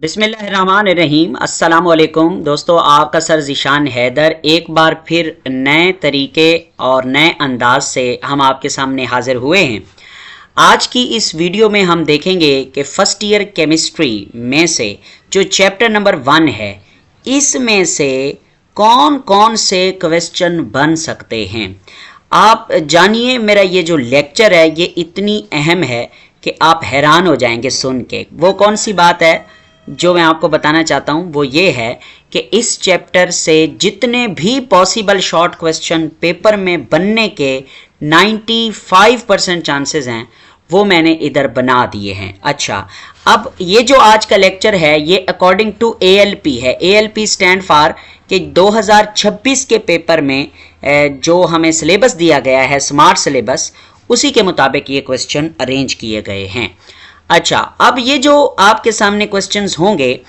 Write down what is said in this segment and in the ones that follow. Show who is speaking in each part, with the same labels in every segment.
Speaker 1: बिस्मिल्लाहिर्रहमानिर्रहीम अस्सलामुअलैकुम दोस्तों, आपका सर ज़ीशान हैदर एक बार फिर नए तरीके और नए अंदाज से हम आपके सामने हाजिर हुए हैं। आज की इस वीडियो में हम देखेंगे कि फर्स्ट ईयर केमिस्ट्री में से जो चैप्टर नंबर 1 है, इसमें से कौन कौन से क्वेश्चन बन सकते हैं। आप जानिए, मेरा ये जो लेक्चर है ये इतनी अहम है कि आप हैरान हो जाएंगे सुन के। वो कौन सी बात है जो मैं आपको बताना चाहता हूं, वो ये है कि इस चैप्टर से जितने भी पॉसिबल शॉर्ट क्वेश्चन पेपर में बनने के 95% चांसेस हैं, वो मैंने इधर बना दिए हैं। अच्छा, अब ये जो आज का लेक्चर है ये अकॉर्डिंग टू ALP है। ALP स्टैंड फॉर कि 2026 के पेपर में जो हमें सिलेबस दिया गया है, स्मार्ट सिलेबस, उसी के मुताबिक ये क्वेश्चन अरेंज किए गए हैं। अच्छा, अब ये जो आपके सामने क्वेश्चंस होंगे,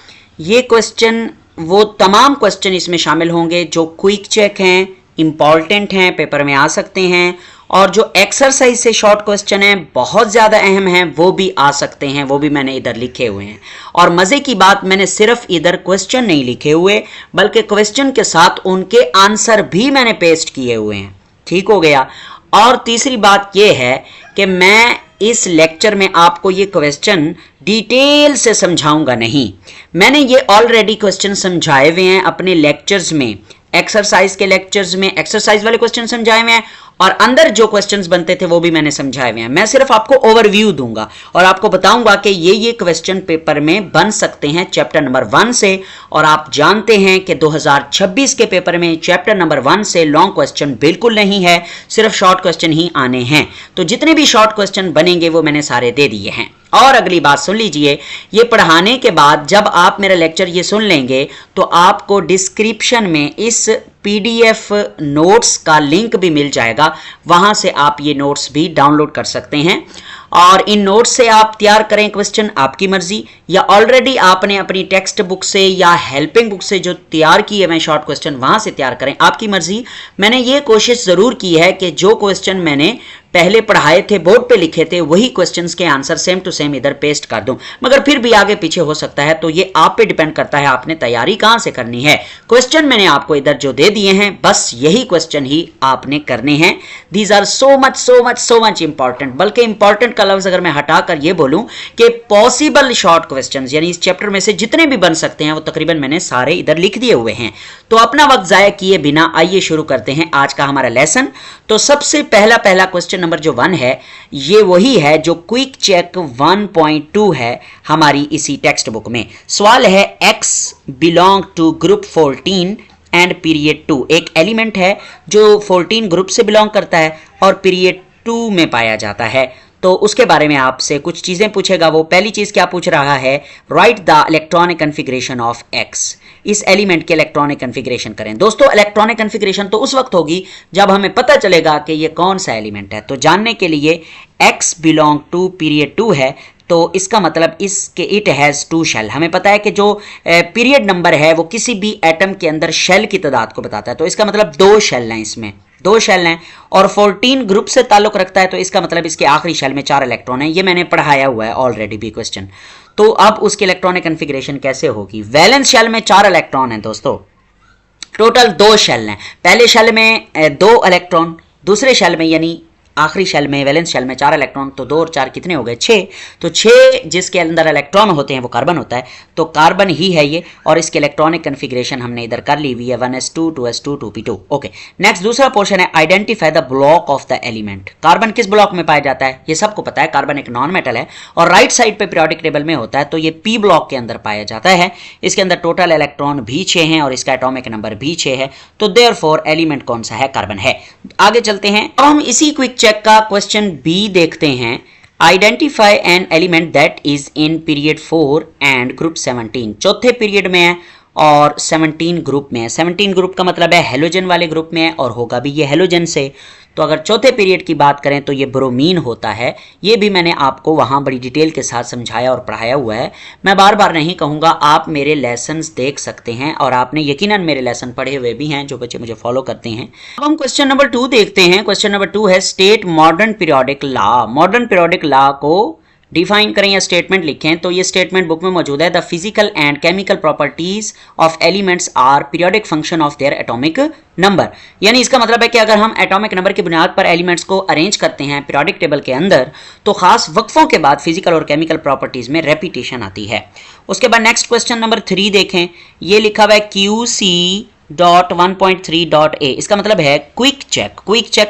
Speaker 1: ये क्वेश्चन वो तमाम क्वेश्चन इसमें शामिल होंगे जो क्विक चेक हैं, इम्पॉर्टेंट हैं, पेपर में आ सकते हैं, और जो एक्सरसाइज से शॉर्ट क्वेश्चन हैं, बहुत ज़्यादा अहम हैं, वो भी आ सकते हैं। वो भी मैंने इधर लिखे हुए हैं। और मज़े की बात, मैंने सिर्फ इधर क्वेश्चन नहीं लिखे हुए, बल्कि क्वेश्चन के साथ उनके आंसर भी मैंने पेस्ट किए हुए हैं। ठीक हो गया। और तीसरी बात यह है कि मैं इस लेक्चर में आपको ये क्वेश्चन डिटेल से समझाऊंगा नहीं। मैंने ये ऑलरेडी क्वेश्चन समझाए हुए हैं अपने लेक्चर्स में, एक्सरसाइज के लेक्चर्स में एक्सरसाइज वाले क्वेश्चन समझाए हुए हैं, और अंदर जो क्वेश्चंस बनते थे वो भी मैंने समझाए हुए हैं। मैं सिर्फ आपको ओवरव्यू दूंगा और आपको बताऊंगा कि ये क्वेश्चन पेपर में बन सकते हैं चैप्टर नंबर 1 से। और आप जानते हैं कि 2026 के पेपर में चैप्टर नंबर 1 से लॉन्ग क्वेश्चन बिल्कुल नहीं है, सिर्फ शॉर्ट क्वेश्चन ही आने हैं। तो जितने भी शॉर्ट क्वेश्चन बनेंगे वो मैंने सारे दे दिए हैं। और अगली बात सुन लीजिए, ये पढ़ाने के बाद जब आप मेरा लेक्चर ये सुन लेंगे तो आपको डिस्क्रिप्शन में इस PDF नोट्स का लिंक भी मिल जाएगा, वहां से आप ये नोट्स भी डाउनलोड कर सकते हैं। और इन नोट्स से आप तैयार करें क्वेश्चन, आपकी मर्जी, या ऑलरेडी आपने अपनी टेक्स्ट बुक से या हेल्पिंग बुक से जो तैयार किए हुए शॉर्ट क्वेश्चन वहां से तैयार करें, आपकी मर्जी। मैंने ये कोशिश जरूर की है कि जो क्वेश्चन मैंने पहले पढ़ाए थे, बोर्ड पे लिखे थे, वही क्वेश्चंस के आंसर सेम टू सेम इधर पेस्ट कर दूं, मगर फिर भी आगे पीछे हो सकता है। तो ये आप पे डिपेंड करता है, आपने तैयारी कहां से करनी है। क्वेश्चन मैंने आपको इधर जो दे दिए हैं, बस यही क्वेश्चन ही आपने करने हैं। These are so much important. बल्कि इंपॉर्टेंट का लफ्ज अगर मैं हटाकर ये बोलूं कि पॉसिबल शॉर्ट क्वेश्चंस, यानी इस चैप्टर में से जितने भी बन सकते हैं, वो तकरीबन मैंने सारे इधर लिख दिए हुए हैं। तो अपना वक्त जाया किए बिना आइए शुरू करते हैं आज का हमारा लेसन। तो सबसे पहला क्वेश्चन नंबर जो 1 है, ये वही है जो क्विक चेक 1.2 है हमारी इसी टेक्स्ट बुक में। सवाल है, X belong to group 14 and period 2। एक एलिमेंट है जो 14 ग्रुप से बिलोंग करता है और पीरियड 2 में पाया जाता है। तो उसके बारे में आपसे कुछ चीजें पूछेगा। वो पहली चीज क्या पूछ रहा है, right the electronic configuration of X। इस एलिमेंट के इलेक्ट्रॉनिक कन्फिग्रेशन करें। दोस्तों, इलेक्ट्रॉनिक कन्फिग्रेशन तो उस वक्त होगी जब हमें पता चलेगा कि ये कौन सा एलिमेंट है। तो जानने के लिए X बिलोंग टू पीरियड 2 है, तो इसका मतलब इसके इट हैज़ 2 शेल। हमें पता है कि जो पीरियड नंबर है वो किसी भी एटम के अंदर शेल की तादाद को बताता है। तो इसका मतलब 2 शेल हैं, इसमें 2 शेल हैं, और 14 ग्रुप से ताल्लुक रखता है। तो इसका मतलब इसके आखिरी शेल में 4 इलेक्ट्रॉन हैं। ये मैंने पढ़ाया हुआ है ऑलरेडी भी क्वेश्चन। तो अब उसकी इलेक्ट्रॉनिक कन्फिग्रेशन कैसे होगी। वैलेंस शेल में 4 इलेक्ट्रॉन हैं दोस्तों, टोटल 2 शेल हैं। पहले शेल में 2 इलेक्ट्रॉन, दूसरे शेल में यानी आखिरी शेल में, वैलेंस शेल में 4 इलेक्ट्रॉन। तो 2 और 4 कितने हो गए, 6। तो 6 जिसके अंदर इलेक्ट्रॉन होते हैं वो कार्बन होता है, तो कार्बन ही है ये। और इसके इलेक्ट्रॉनिक कन्फिग्रेशन हमने इधर कर ली हुई है, 1s2 2s2 2p2। Okay, next दूसरा पोर्शन है, identify the block of the element. Carbon किस ब्लॉक में पाया जाता है, ये सबको पता है, कार्बन एक नॉन मेटल है और राइट साइड पे पीरियोडिक टेबल में होता है। तो ये P ब्लॉक के अंदर पाया जाता है। इसके अंदर टोटल इलेक्ट्रॉन भी 6 हैं और इसका एटॉमिक नंबर भी 6 है। तो देयरफॉर एलिमेंट कौन सा है, कार्बन है। आगे चलते हैं, अब हम इसी क्विक चेक का क्वेश्चन B देखते हैं। Identify an element that is in period 4 and group 17। चौथे पीरियड में है और 17 ग्रुप में है। 17 ग्रुप का मतलब है हेलोजन वाले ग्रुप में है, और होगा भी ये हेलोजन से। तो अगर चौथे पीरियड की बात करें तो ये ब्रोमीन होता है। ये भी मैंने आपको वहाँ बड़ी डिटेल के साथ समझाया और पढ़ाया हुआ है। मैं बार बार नहीं कहूँगा, आप मेरे लेसन्स देख सकते हैं और आपने यकीनन मेरे लेसन पढ़े हुए भी हैं जो बच्चे मुझे फॉलो करते हैं। अब हम क्वेश्चन नंबर 2 देखते हैं। क्वेश्चन नंबर 2 है, state modern periodic law. Modern periodic law को डिफाइन करें या स्टेटमेंट लिखें तो ये स्टेटमेंट बुक में मौजूद है। The physical and chemical properties of elements are periodic function of their atomic number. यानी इसका मतलब है कि अगर हम एटॉमिक नंबर की बुनियाद पर एलिमेंट्स को अरेंज करते हैं पीरियोडिक टेबल के अंदर तो खास वक्फों के बाद फिजिकल और केमिकल प्रॉपर्टीज में रेपिटेशन आती है। उसके बाद नेक्स्ट क्वेश्चन नंबर 3 देखें, ये लिखा हुआ है QC.1.3.A। इसका मतलब है क्विक चेक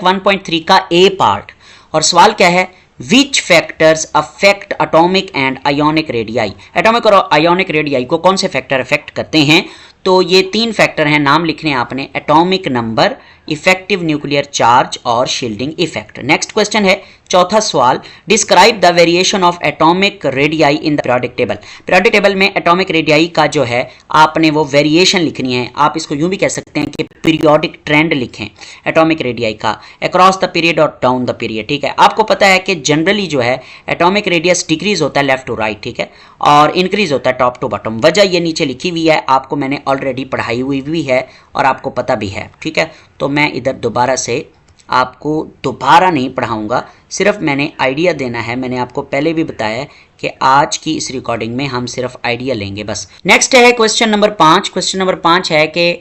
Speaker 1: 1.3 का A पार्ट। और सवाल क्या है, विच factors affect atomic and ionic radii. Atomic और आयोनिक रेडियाई को कौन से फैक्टर अफेक्ट करते हैं? तो ये 3 फैक्टर हैं, नाम लिखने आपने, atomic number, effective nuclear charge और शील्डिंग इफेक्ट। नेक्स्ट क्वेश्चन है चौथा सवाल, describe the variation of atomic radii in the periodic table. Periodic table में एटॉमिक रेडियाई का जो है आपने वो वेरिएशन लिखनी है। आप इसको यूं भी कह सकते हैं कि पीरियोडिक ट्रेंड लिखें एटॉमिक रेडियाई का अक्रॉस द पीरियड और डाउन द पीरियड। ठीक है, आपको पता है कि जनरली जो है एटॉमिक रेडियस डिक्रीज होता है लेफ्ट टू राइट, ठीक है, और इंक्रीज होता है टॉप टू बॉटम। वजह ये नीचे लिखी हुई है, आपको मैंने ऑलरेडी पढ़ाई हुई भी है और आपको पता भी है। ठीक है, तो मैं इधर दोबारा से आपको दोबारा नहीं पढ़ाऊंगा, सिर्फ मैंने आइडिया देना है। मैंने आपको पहले भी बताया कि आज की इस रिकॉर्डिंग में हम सिर्फ आइडिया लेंगे बस। नेक्स्ट है क्वेश्चन नंबर 5। क्वेश्चन नंबर 5 है कि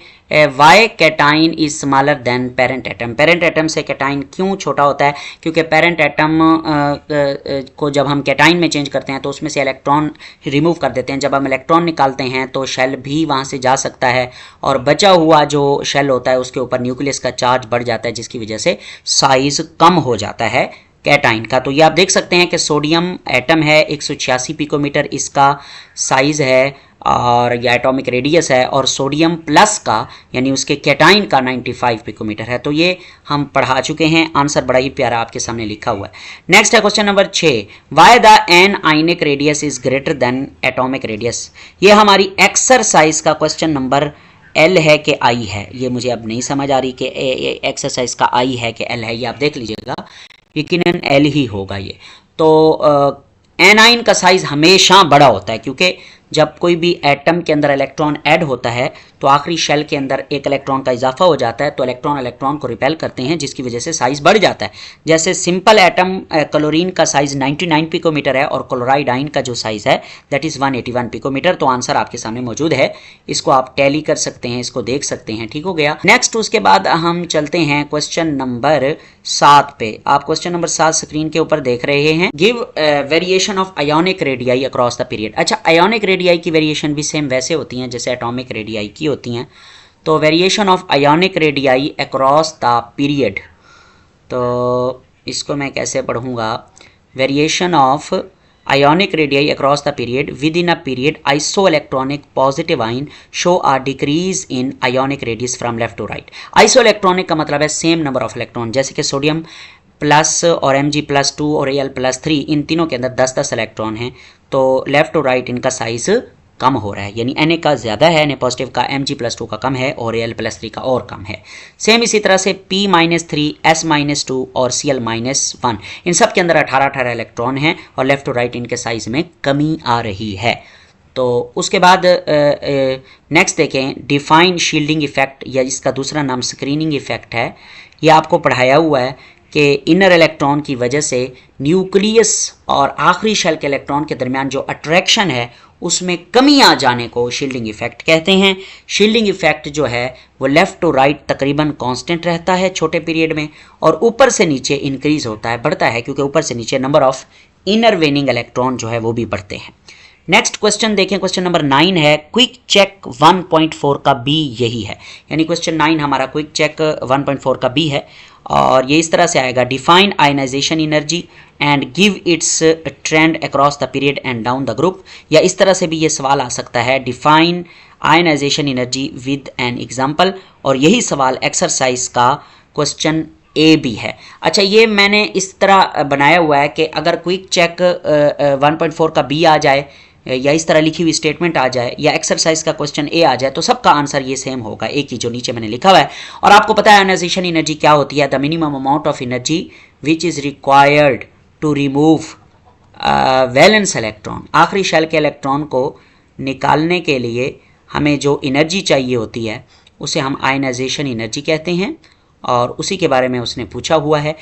Speaker 1: why cation is smaller than parent atom. Parent atom से कैटाइन क्यों छोटा होता है? क्योंकि पेरेंट एटम को जब हम कैटाइन में चेंज करते हैं तो उसमें से इलेक्ट्रॉन रिमूव कर देते हैं। जब हम इलेक्ट्रॉन निकालते हैं तो शेल भी वहाँ से जा सकता है और बचा हुआ जो शेल होता है उसके ऊपर न्यूक्लियस का चार्ज बढ़ जाता है, जिसकी वजह से साइज कम हो जाता है कैटाइन का। तो ये आप देख सकते हैं कि सोडियम एटम है 186 पिकोमीटर इसका साइज है और यह एटॉमिक रेडियस है, और सोडियम प्लस का यानी उसके कैटाइन का 95 पिकोमीटर है। तो ये हम पढ़ा चुके हैं, आंसर बड़ा ही प्यारा आपके सामने लिखा हुआ है। नेक्स्ट है question number 6, why the an ionic radius is greater than atomic radius. ये हमारी एक्सरसाइज का क्वेश्चन नंबर एल है कि आई है, ये मुझे अब नहीं समझ आ रही कि एक्सरसाइज का आई है कि एल है, ये आप देख लीजिएगा, यकीनन एल ही होगा ये। तो एनाइन का साइज हमेशा बड़ा होता है क्योंकि जब कोई भी एटम के अंदर इलेक्ट्रॉन ऐड होता है तो आखिरी शेल के अंदर एक इलेक्ट्रॉन का इजाफा हो जाता है, तो इलेक्ट्रॉन को रिपेल करते हैं जिसकी वजह से साइज बढ़ जाता है। जैसे सिंपल एटम क्लोरीन का साइज 99 पिकोमीटर है और क्लोराइड का जो साइज है दैट इज 181 पिकोमीटर। तो आंसर आपके सामने मौजूद है, इसको आप टैली कर सकते हैं, इसको देख सकते हैं। ठीक हो गया। नेक्स्ट उसके बाद हम चलते हैं क्वेश्चन नंबर 7 पे। आप क्वेश्चन नंबर 7 स्क्रीन के ऊपर देख रहे हैं, give variation of ionic radii across the period. अच्छा, आयोनिक रेडियाई की वेरिएशन भी सेम वैसे होती हैं जैसे एटॉमिक रेडियाई की होती हैं। तो variation of ionic radii across the period, तो इसको मैं कैसे पढ़ूंगा, variation of ionic radii across the period within a period isoelectronic positive ion show a decrease in ionic radius from left to right। isoelectronic का मतलब है same number of electron, जैसे कि सोडियम प्लस और Mg+2 और Al+3 इन तीनों के अंदर 10-10 इलेक्ट्रॉन हैं, तो लेफ्ट टू राइट इनका साइज कम हो रहा है, यानी Na का ज़्यादा है, Na पॉजिटिव का, Mg+2 का कम है और Al+3 का और कम है। सेम इसी तरह से P-3, S-2 और Cl-1 इन सब के अंदर 18-18 इलेक्ट्रॉन हैं और लेफ्ट टू राइट इनके साइज में कमी आ रही है। तो उसके बाद नेक्स्ट देखें, डिफाइन शील्डिंग इफेक्ट, या इसका दूसरा नाम स्क्रीनिंग इफेक्ट है। यह आपको पढ़ाया हुआ है कि इनर इलेक्ट्रॉन की वजह से न्यूक्लियस और आखिरी शेल के इलेक्ट्रॉन के दरमियान जो अट्रैक्शन है उसमें कमी आ जाने को शील्डिंग इफेक्ट कहते हैं। शील्डिंग इफेक्ट जो है वो लेफ्ट टू राइट तकरीबन कांस्टेंट रहता है छोटे पीरियड में, और ऊपर से नीचे इंक्रीज होता है, बढ़ता है, क्योंकि ऊपर से नीचे नंबर ऑफ इनर वेनिंग इलेक्ट्रॉन जो है वो भी बढ़ते हैं। नेक्स्ट क्वेश्चन देखें, क्वेश्चन नंबर 9 है, क्विक चेक 1.4 का बी यही है, यानी क्वेश्चन 9 हमारा क्विक चेक 1.4 का बी है, और ये इस तरह से आएगा, define ionization energy and give its trend across the period and down the group. या इस तरह से भी ये सवाल आ सकता है, define ionization energy with an example, और यही सवाल एक्सरसाइज का क्वेश्चन ए भी है। अच्छा, ये मैंने इस तरह बनाया हुआ है कि अगर क्विक चेक 1.4 का बी आ जाए या इस तरह लिखी हुई स्टेटमेंट आ जाए या एक्सरसाइज का क्वेश्चन ए आ जाए तो सबका आंसर ये सेम होगा, एक ही जो नीचे मैंने लिखा हुआ है। और आपको पता है आयनाइजेशन एनर्जी क्या होती है, the minimum amount of energy which is required to remove valence electron. आखिरी शेल के इलेक्ट्रॉन को निकालने के लिए हमें जो एनर्जी चाहिए होती है उसे हम आयनाइजेशन एनर्जी कहते हैं, और उसी के बारे में उसने पूछा हुआ है।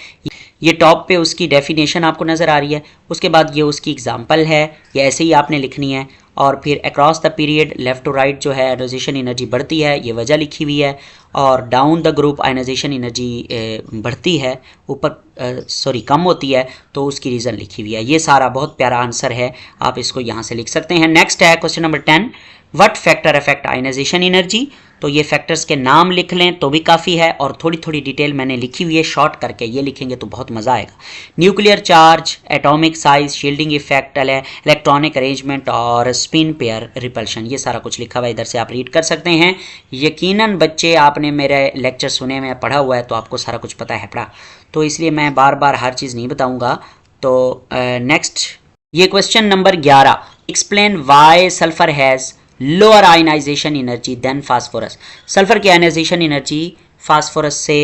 Speaker 1: ये टॉप पे उसकी डेफिनेशन आपको नज़र आ रही है, उसके बाद ये उसकी एग्जांपल है, ये ऐसे ही आपने लिखनी है। और फिर across the period left to right जो है आयनाइजेशन एनर्जी बढ़ती है, ये वजह लिखी हुई है। और down the group ionization energy बढ़ती है, ऊपर कम होती है, तो उसकी रीज़न लिखी हुई है। ये सारा बहुत प्यारा आंसर है, आप इसको यहाँ से लिख सकते हैं। नेक्स्ट है question number 10, what factor affect ionization energy. तो ये फैक्टर्स के नाम लिख लें तो भी काफ़ी है, और थोड़ी थोड़ी डिटेल मैंने लिखी हुई है शॉर्ट करके, ये लिखेंगे तो बहुत मज़ा आएगा। Nuclear charge, atomic size, shielding effect, electronic arrangement और स्पिन पेयर रिपल्शन, ये सारा कुछ लिखा हुआ है, इधर से आप रीड कर सकते हैं। यकीनन बच्चे आपने मेरे लेक्चर सुने में पढ़ा हुआ है तो आपको सारा कुछ पता है पढ़ा, तो इसलिए मैं बार बार हर चीज़ नहीं बताऊँगा। तो नेक्स्ट ये question number 11, explain why sulphur has lower ionization energy than phosphorus. Sulphur की आयनाइजेशन एनर्जी फास्फोरस से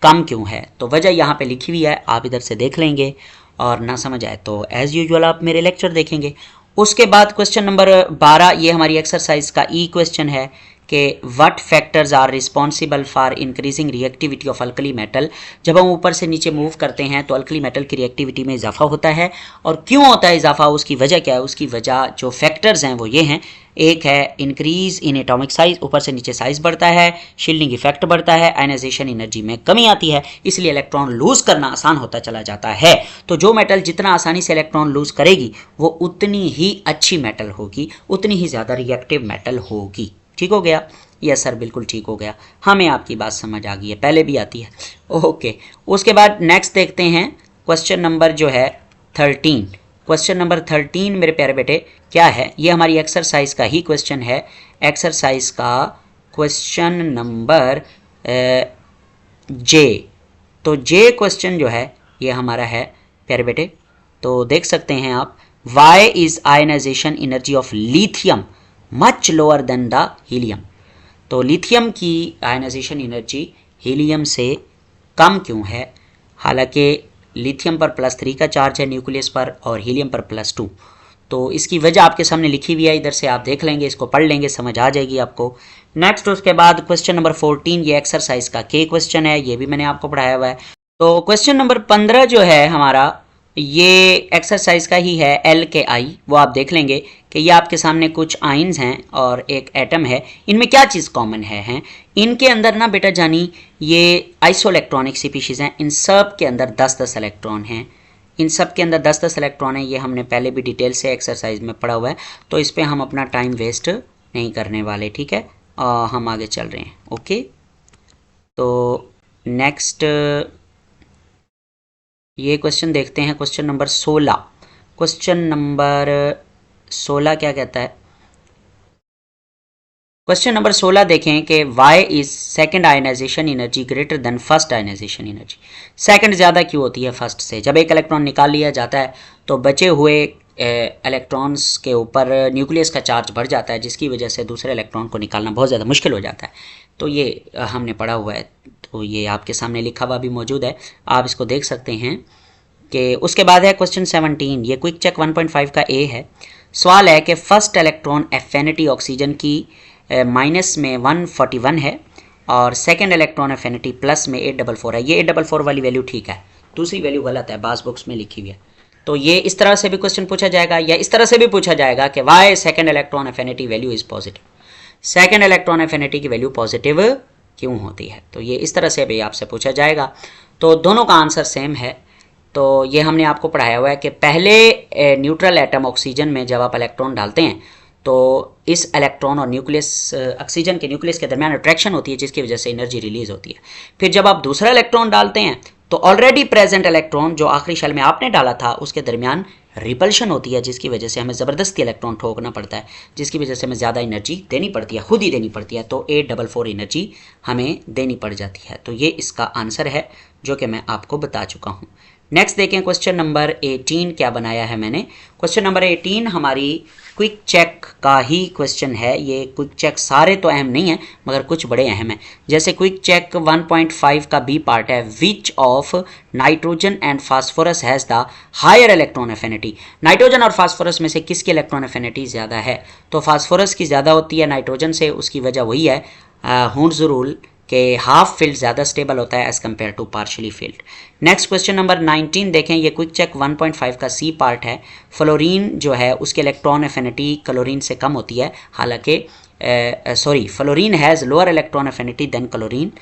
Speaker 1: कम क्यों है, तो वजह यहाँ पे लिखी हुई है, आप इधर से देख लेंगे, और ना समझ आए तो एज़ यूजुअल आप मेरे लेक्चर देखेंगे। उसके बाद क्वेश्चन नंबर 12, ये हमारी एक्सरसाइज का ई क्वेश्चन है कि what factors are responsible for increasing reactivity of alkali metal. जब हम ऊपर से नीचे मूव करते हैं तो अल्कली मेटल की रिएक्टिविटी में इजाफा होता है, और क्यों होता है इजाफा, उसकी वजह क्या है, उसकी वजह जो फैक्टर्स हैं वो ये हैं। एक है इंक्रीज इन एटॉमिक साइज, ऊपर से नीचे साइज बढ़ता है, शील्डिंग इफेक्ट बढ़ता है, आयनाइजेशन एनर्जी में कमी आती है, इसलिए इलेक्ट्रॉन लूज करना आसान होता चला जाता है। तो जो मेटल जितना आसानी से इलेक्ट्रॉन लूज करेगी वो उतनी ही अच्छी मेटल होगी, उतनी ही ज़्यादा रिएक्टिव मेटल होगी। ठीक हो गया? यस सर, बिल्कुल ठीक हो गया, हमें आपकी बात समझ आ गई है, पहले भी आती है। ओके, उसके बाद नेक्स्ट देखते हैं क्वेश्चन नंबर जो है 13। क्वेश्चन नंबर 13 मेरे प्यारे बेटे क्या है, ये हमारी एक्सरसाइज का ही क्वेश्चन है। एक्सरसाइज का क्वेश्चन नंबर जे। तो जे क्वेश्चन जो है ये हमारा है प्यारे बेटे, तो देख सकते हैं आप, why is ionization energy of lithium much lower than the helium. तो लिथियम की आयनाइजेशन एनर्जी हीलियम से कम क्यों है, हालांकि लिथियम पर +3 का चार्ज है न्यूक्लियस पर और हीलियम पर +2। तो इसकी वजह आपके सामने लिखी हुई है, इधर से आप देख लेंगे, इसको पढ़ लेंगे, समझ आ जाएगी आपको। नेक्स्ट उसके बाद क्वेश्चन नंबर 14, ये एक्सरसाइज का के क्वेश्चन है, ये भी मैंने आपको पढ़ाया हुआ है। तो क्वेश्चन नंबर 15 जो है हमारा, ये एक्सरसाइज का ही है, LKI, वो आप देख लेंगे कि ये आपके सामने कुछ आइंस हैं और एक एटम है, इनमें क्या चीज़ कॉमन है, इनके अंदर ना बेटा जानी ये आइसोइलेक्ट्रॉनिक स्पीशीज़ हैं, इन सब के अंदर 10-10 इलेक्ट्रॉन हैं, इन सब के अंदर 10-10 इलेक्ट्रॉन हैं। ये हमने पहले भी डिटेल से एक्सरसाइज में पढ़ा हुआ है, तो इस पर हम अपना टाइम वेस्ट नहीं करने वाले, ठीक है, हम आगे चल रहे हैं। ओके, तो नेक्स्ट ये क्वेश्चन देखते हैं, क्वेश्चन नंबर 16। क्वेश्चन नंबर 16 क्या कहता है, क्वेश्चन नंबर 16 देखें कि why is second ionization energy greater than first ionization energy. Second ज़्यादा क्यों होती है फर्स्ट से? जब एक इलेक्ट्रॉन निकाल लिया जाता है तो बचे हुए इलेक्ट्रॉन्स के ऊपर न्यूक्लियस का चार्ज बढ़ जाता है, जिसकी वजह से दूसरे इलेक्ट्रॉन को निकालना बहुत ज़्यादा मुश्किल हो जाता है। तो ये हमने पढ़ा हुआ है, तो ये आपके सामने लिखा हुआ भी मौजूद है, आप इसको देख सकते हैं। कि उसके बाद है क्वेश्चन 17, ये क्विक चेक 1.5 का ए है। सवाल है कि फर्स्ट इलेक्ट्रॉन एफिनिटी ऑक्सीजन की माइनस में 141 है और सेकंड इलेक्ट्रॉन एफिनिटी प्लस में 844 है। ये 844 वाली वैल्यू ठीक है, दूसरी वैल्यू गलत है, बास बुक्स में लिखी हुई है। तो ये इस तरह से भी क्वेश्चन पूछा जाएगा, या इस तरह से भी पूछा जाएगा कि why second electron affinity value is positive, second electron affinity की वैल्यू पॉजिटिव क्यों होती है, तो ये इस तरह से भी आपसे पूछा जाएगा। तो दोनों का आंसर सेम है। तो ये हमने आपको पढ़ाया हुआ है कि पहले न्यूट्रल एटम ऑक्सीजन में जब आप इलेक्ट्रॉन डालते हैं तो इस इलेक्ट्रॉन और न्यूक्लियस ऑक्सीजन के न्यूक्लियस के दरमियान अट्रैक्शन होती है, जिसकी वजह से एनर्जी रिलीज होती है। फिर जब आप दूसरा इलेक्ट्रॉन डालते हैं तो ऑलरेडी प्रेजेंट इलेक्ट्रॉन जो आखिरी शेल में आपने डाला था उसके दरमियान रिपल्शन होती है, जिसकी वजह से हमें ज़बरदस्ती इलेक्ट्रॉन ठोकना पड़ता है, जिसकी वजह से हमें ज़्यादा एनर्जी देनी पड़ती है, खुद ही देनी पड़ती है। तो 844 एनर्जी हमें देनी पड़ जाती है। तो ये इसका आंसर है जो कि मैं आपको बता चुका हूँ। नेक्स्ट देखें क्वेश्चन नंबर 18 क्या बनाया है मैंने। क्वेश्चन नंबर 18 हमारी क्विक चेक का ही क्वेश्चन है। ये क्विक चेक सारे तो अहम नहीं है मगर कुछ बड़े अहम हैं। जैसे क्विक चेक 1.5 का बी पार्ट है, which of nitrogen and phosphorus has the higher electron affinity. Nitrogen और फास्फोरस में से किसकी इलेक्ट्रॉन एफिनिटी ज़्यादा है? तो फास्फोरस की ज़्यादा होती है नाइट्रोजन से, उसकी वजह वही है हुंड्स रूल कि हाफ फिल्ड ज़्यादा स्टेबल होता है as compare to partially filled. Next question number 19 देखें, ये क्विक चेक 1.5 का सी पार्ट है। फ्लोरीन जो है उसके इलेक्ट्रॉन एफिनिटी क्लोरीन से कम होती है, हालांकि fluorine has lower electron affinity than chlorine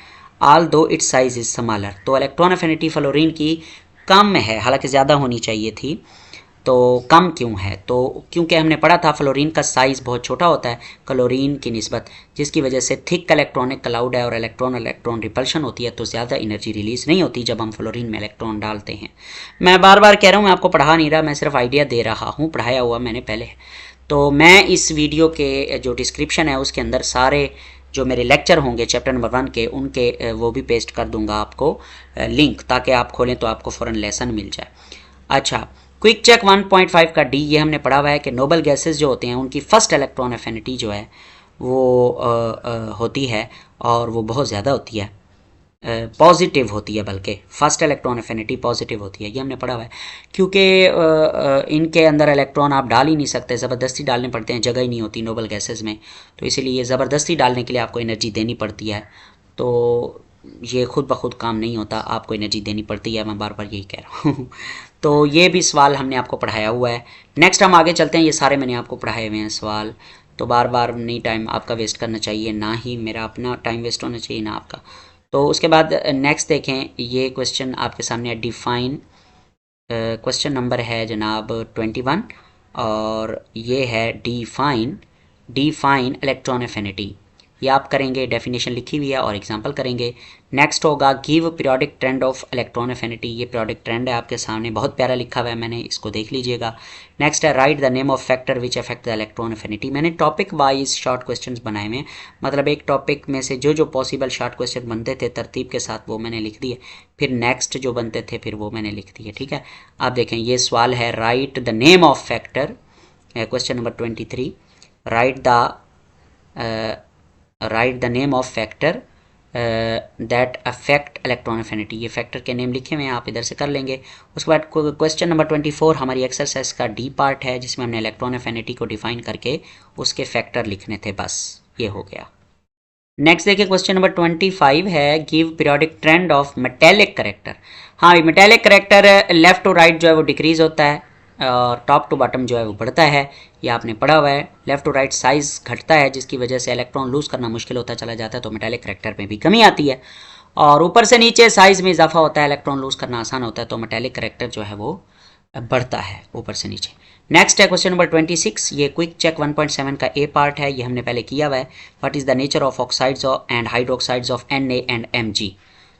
Speaker 1: although its size is smaller. तो इलेक्ट्रॉन एफिनिटी फ्लोरीन की कम है, हालांकि ज़्यादा होनी चाहिए थी, तो कम क्यों है? तो क्योंकि हमने पढ़ा था फ्लोरीन का साइज़ बहुत छोटा होता है क्लोरीन की निस्बत, जिसकी वजह से थिक इलेक्ट्रॉनिक क्लाउड है और इलेक्ट्रॉन रिपल्शन होती है, तो ज़्यादा एनर्जी रिलीज़ नहीं होती जब हम फ्लोरीन में इलेक्ट्रॉन डालते हैं। मैं बार बार कह रहा हूँ, मैं आपको पढ़ा नहीं रहा, मैं सिर्फ आइडिया दे रहा हूँ, पढ़ाया हुआ मैंने पहले। तो मैं इस वीडियो के जो डिस्क्रिप्शन है उसके अंदर सारे जो मेरे लेक्चर होंगे चैप्टर नंबर 1 के, उनके वो भी पेस्ट कर दूंगा आपको लिंक, ताकि आप खोलें तो आपको फ़ौरन लेसन मिल जाए। अच्छा, क्विक चेक 1.5 का डी, ये हमने पढ़ा हुआ है कि नोबल गैसेस जो होते हैं उनकी फर्स्ट इलेक्ट्रॉन एफिनिटी जो है वो होती है, और वो बहुत ज़्यादा होती है, पॉजिटिव होती है, बल्कि फर्स्ट इलेक्ट्रॉन एफिनिटी पॉजिटिव होती है, ये हमने पढ़ा हुआ है। क्योंकि इनके अंदर इलेक्ट्रॉन आप डाल ही नहीं सकते, ज़बरदस्ती डालने पड़ते हैं, जगह ही नहीं होती नोबल गैसेस में, तो इसीलिए ज़बरदस्ती डालने के लिए आपको एनर्जी देनी पड़ती है। तो ये खुद ब खुद काम नहीं होता, आपको एनर्जी देनी पड़ती है, मैं बार बार यही कह रहा हूँ। तो ये भी सवाल हमने आपको पढ़ाया हुआ है। नेक्स्ट हम आगे चलते हैं, ये सारे मैंने आपको पढ़ाए हुए हैं सवाल, तो बार बार नहीं टाइम आपका वेस्ट करना चाहिए, ना ही मेरा अपना टाइम वेस्ट होना चाहिए, ना आपका। तो उसके बाद नेक्स्ट देखें, ये क्वेश्चन आपके सामने है, डिफाइन, क्वेश्चन नंबर है जनाब 21, और ये है डिफाइन इलेक्ट्रॉन एफिनिटी। ये आप करेंगे, डेफिनेशन लिखी हुई है और एग्जांपल करेंगे। नेक्स्ट होगा give periodic trend of electron affinity, ये पीरियोडिक ट्रेंड है आपके सामने, बहुत प्यारा लिखा हुआ है मैंने, इसको देख लीजिएगा। नेक्स्ट है right the name of factor which affect the electron affinity. मैंने टॉपिक वाइज शॉर्ट क्वेश्चंस बनाए हुए हैं, मतलब एक टॉपिक में से जो पॉसिबल शॉर्ट क्वेश्चन बनते थे तरतीब के साथ वो मैंने लिख दिए, फिर नेक्स्ट जो बनते थे फिर वो मैंने लिख दिए, ठीक है। आप देखें, ये सवाल है right the name of factor, question number 23, right the name of factor that affect electron affinity. ये फैक्टर के नेम लिखे हुए हैं, आप इधर से कर लेंगे। उसके बाद क्वेश्चन नंबर 24 हमारी एक्सरसाइज का डी पार्ट है, जिसमें हमने इलेक्ट्रॉन एफिनिटी को डिफाइन करके उसके फैक्टर लिखने थे, बस ये हो गया। नेक्स्ट देखिए, क्वेश्चन नंबर 25 है give periodic trend of metallic character. हाँ, metallic character left to right जो है वो डिक्रीज होता है, और टॉप टू बॉटम जो है वो बढ़ता है, ये आपने पढ़ा हुआ है। लेफ्ट टू राइट साइज घटता है, जिसकी वजह से इलेक्ट्रॉन लूज करना मुश्किल होता चला जाता है, तो मेटेलिक करेक्टर में भी कमी आती है। और ऊपर से नीचे साइज में इजाफा होता है, इलेक्ट्रॉन लूज करना आसान होता है, तो मेटेलिक करेक्टर जो है वो बढ़ता है ऊपर से नीचे। नेक्स्ट है क्वेश्चन नंबर 26, ये क्विक चेक 1.7 का ए पार्ट है, ये हमने पहले किया हुआ है। What is the nature of oxides and hydroxides of Na and Mg।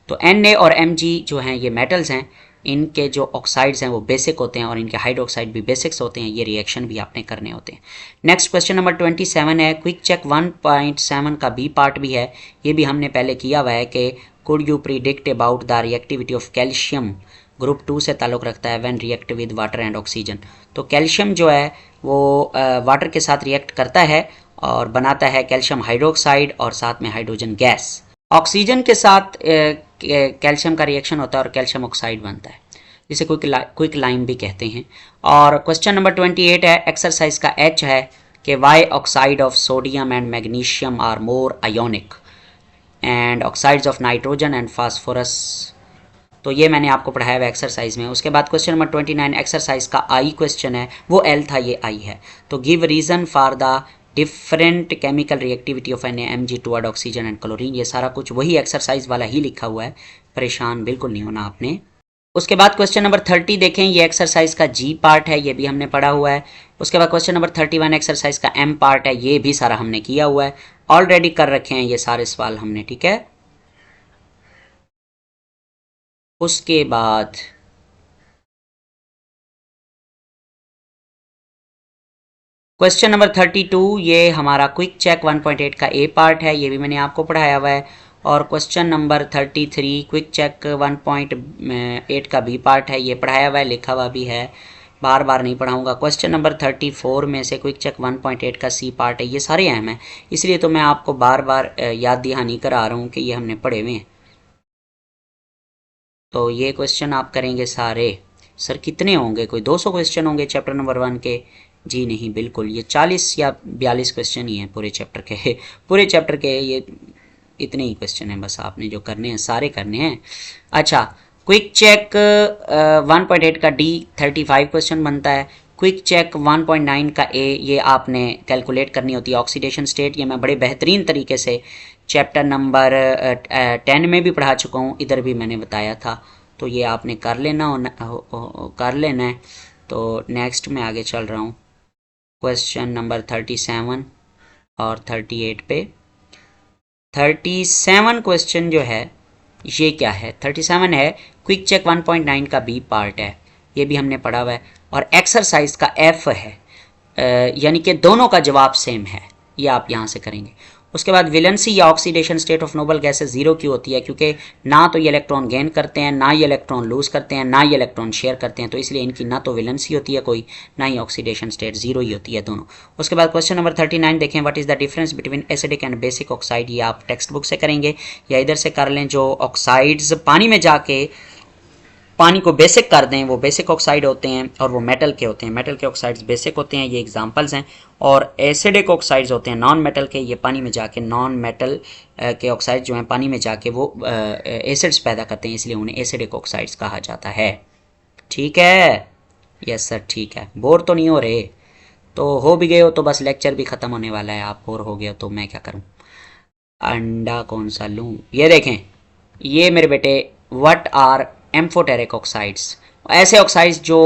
Speaker 1: तो Na और Mg जो हैं ये मेटल्स हैं, इनके जो ऑक्साइड्स हैं वो बेसिक होते हैं, और इनके हाइड्रोक्साइड भी बेसिक्स होते हैं, ये रिएक्शन भी आपने करने होते हैं। नेक्स्ट क्वेश्चन नंबर 27 है, क्विक चेक 1.7 का बी पार्ट भी है, ये भी हमने पहले किया हुआ है कि could you predict about the reactivity of calcium, group 2 से ताल्लुक़ रखता है, when react with water and oxygen. तो कैल्शियम जो है वो वाटर के साथ रिएक्ट करता है और बनाता है कैल्शियम हाइड्रोक्साइड और साथ में हाइड्रोजन गैस। ऑक्सीजन के साथ कैल्शियम का रिएक्शन होता है और कैल्शियम ऑक्साइड बनता है, जिसे क्विक लाइम भी कहते हैं। और क्वेश्चन नंबर 28 है, एक्सरसाइज का एच है कि why oxide of sodium and magnesium are more ionic and oxides of nitrogen and phosphorus. तो ये मैंने आपको पढ़ाया हुआ एक्सरसाइज में। उसके बाद क्वेश्चन नंबर 29 एक्सरसाइज का आई क्वेश्चन है, वो एल था, ये आई है। तो give reason for the different chemical reactivity of NaMg toward oxygen and chlorine. ये सारा कुछ वही एक्सरसाइज वाला ही लिखा हुआ है, परेशान बिल्कुल नहीं होना आपने। उसके बाद क्वेश्चन नंबर 30 देखें, ये एक्सरसाइज का जी पार्ट है, ये भी हमने पढ़ा हुआ है। उसके बाद क्वेश्चन नंबर 31 एक्सरसाइज का एम पार्ट है, ये भी सारा हमने किया हुआ है, ऑलरेडी कर रखे हैं ये सारे सवाल हमने, ठीक है। उसके बाद क्वेश्चन नंबर 32, ये हमारा क्विक चेक 1.8 का ए पार्ट है, ये भी मैंने आपको पढ़ाया हुआ है। और क्वेश्चन नंबर 33 क्विक चेक 1.8 का बी पार्ट है, ये पढ़ाया हुआ है, लिखा हुआ भी है, बार बार नहीं पढ़ाऊंगा। क्वेश्चन नंबर 34 में से क्विक चेक 1.8 का सी पार्ट है, ये सारे अहम हैं, इसलिए तो मैं आपको बार बार याद दहानी करा रहा हूँ कि ये हमने पढ़े हुए हैं। तो ये क्वेश्चन आप करेंगे सारे। सर कितने होंगे, कोई 200 क्वेश्चन होंगे चैप्टर नंबर 1 के? जी नहीं, बिल्कुल ये 40 या 42 क्वेश्चन ही हैं पूरे चैप्टर के। पूरे चैप्टर के ये इतने ही क्वेश्चन हैं बस, आपने जो करने हैं सारे करने हैं। अच्छा, क्विक चेक 1.8 का डी 35 क्वेश्चन बनता है। क्विक चेक 1.9 का ए, ये आपने कैलकुलेट करनी होती है। ऑक्सीडेशन स्टेट ये मैं बड़े बेहतरीन तरीके से चैप्टर नंबर 10 में भी पढ़ा चुका हूँ, इधर भी मैंने बताया था, तो ये आपने कर लेना है। तो नेक्स्ट में आगे चल रहा हूँ क्वेश्चन नंबर 37 और 38 पे। 37 क्वेश्चन जो है ये क्या है, 37 है क्विक चेक 1.9 का बी पार्ट है, ये भी हमने पढ़ा हुआ है। और एक्सरसाइज का एफ है, यानी कि दोनों का जवाब सेम है, ये आप यहाँ से करेंगे। उसके बाद वैलेंसी या oxidation state of noble gases zero क्यों होती है, क्योंकि ना तो ये इलेक्ट्रॉन गेन करते हैं, ना ये इलेक्ट्रॉन लूज करते हैं, ना ये इलेक्ट्रॉन शेयर करते हैं, तो इसलिए इनकी ना तो वैलेंसी होती है कोई, ना ही ऑक्सीडेशन स्टेट, जीरो ही होती है दोनों। उसके बाद क्वेश्चन नंबर 39 देखें, what is the difference between acidic and basic oxide, ये आप टेक्स्ट बुक से करेंगे या इधर से कर लें। जो ऑक्साइड्स पानी में जाके पानी को बेसिक कर दें वो बेसिक ऑक्साइड होते हैं, और वो मेटल के होते हैं, मेटल के ऑक्साइड्स बेसिक होते हैं, ये एग्जांपल्स हैं। और एसिडिक ऑक्साइड्स होते हैं नॉन मेटल के, ये पानी में जाके नॉन मेटल के ऑक्साइड जो हैं पानी में जाके वो एसिड्स पैदा करते हैं, इसलिए उन्हें एसिडिक ऑक्साइड्स कहा जाता है। ठीक है, यस सर ठीक है। बोर तो नहीं हो रहे, तो हो भी गए हो तो बस लेक्चर भी ख़त्म होने वाला है, आप बोर हो गए हो तो मैं क्या करूँ, अंडा कौन सा लूँ। ये देखें, ये मेरे बेटे व्हाट आर एम्फोटेरिक ऑक्साइड्स, ऐसे ऑक्साइड्स जो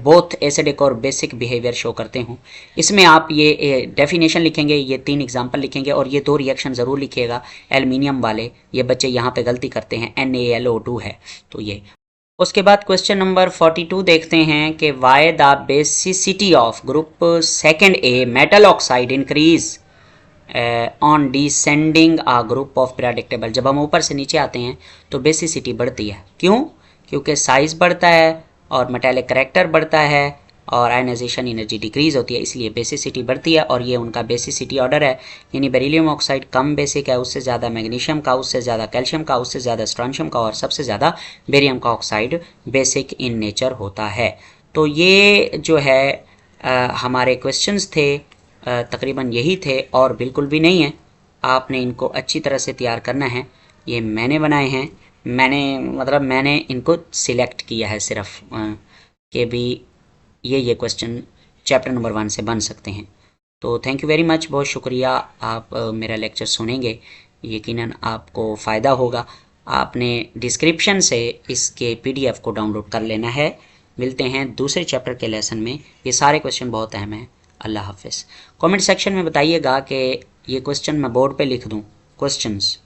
Speaker 1: बोथ एसिडिक और बेसिक बिहेवियर शो करते हों। इसमें आप ये डेफिनेशन लिखेंगे, ये 3 एग्जांपल लिखेंगे, और ये 2 रिएक्शन ज़रूर लिखिएगा एल्युमिनियम वाले, ये बच्चे यहाँ पे गलती करते हैं, NaLO2 है तो ये। उसके बाद क्वेश्चन नंबर 42 देखते हैं कि why the basicity of group second A metal oxide increase on descending a group of periodic table. जब हम ऊपर से नीचे आते हैं तो बेसिसिटी बढ़ती है, क्यों, क्योंकि साइज़ बढ़ता है और मेटालिक करैक्टर बढ़ता है और आयनाइजेशन एनर्जी डिक्रीज होती है, इसलिए बेसिसिटी बढ़ती है। और ये उनका बेसिसिटी ऑर्डर है, यानी बेरिलियम ऑक्साइड कम बेसिक है, उससे ज़्यादा मैग्नीशियम का, उससे ज़्यादा कैल्शियम का, उससे ज़्यादा स्ट्रॉन्शियम का, और सबसे ज़्यादा बेरियम का ऑक्साइड बेसिक इन नेचर होता है। तो ये जो है हमारे क्वेश्चंस थे, तकरीबन यही थे, और बिल्कुल भी नहीं है, आपने इनको अच्छी तरह से तैयार करना है। ये मैंने बनाए हैं, मैंने इनको सिलेक्ट किया है सिर्फ कि भी ये क्वेश्चन चैप्टर नंबर 1 से बन सकते हैं। तो थैंक यू वेरी मच, बहुत शुक्रिया। आप मेरा लेक्चर सुनेंगे, यकीनन आपको फ़ायदा होगा। आपने डिस्क्रिप्शन से इसके PDF को डाउनलोड कर लेना है। मिलते हैं दूसरे चैप्टर के लेसन में, ये सारे क्वेश्चन बहुत अहम हैं। अल्लाह हाफिज़। कमेंट सेक्शन में बताइएगा कि ये क्वेश्चन मैं बोर्ड पे लिख दूं क्वेश्चंस,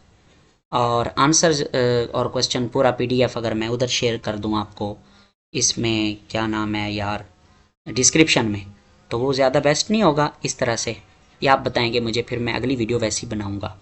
Speaker 1: और आंसर और क्वेश्चन पूरा PDF अगर मैं उधर शेयर कर दूं आपको, इसमें क्या नाम है यार, डिस्क्रिप्शन में, तो वो ज़्यादा बेस्ट नहीं होगा इस तरह से, ये आप बताएंगे मुझे, फिर मैं अगली वीडियो वैसी बनाऊंगा।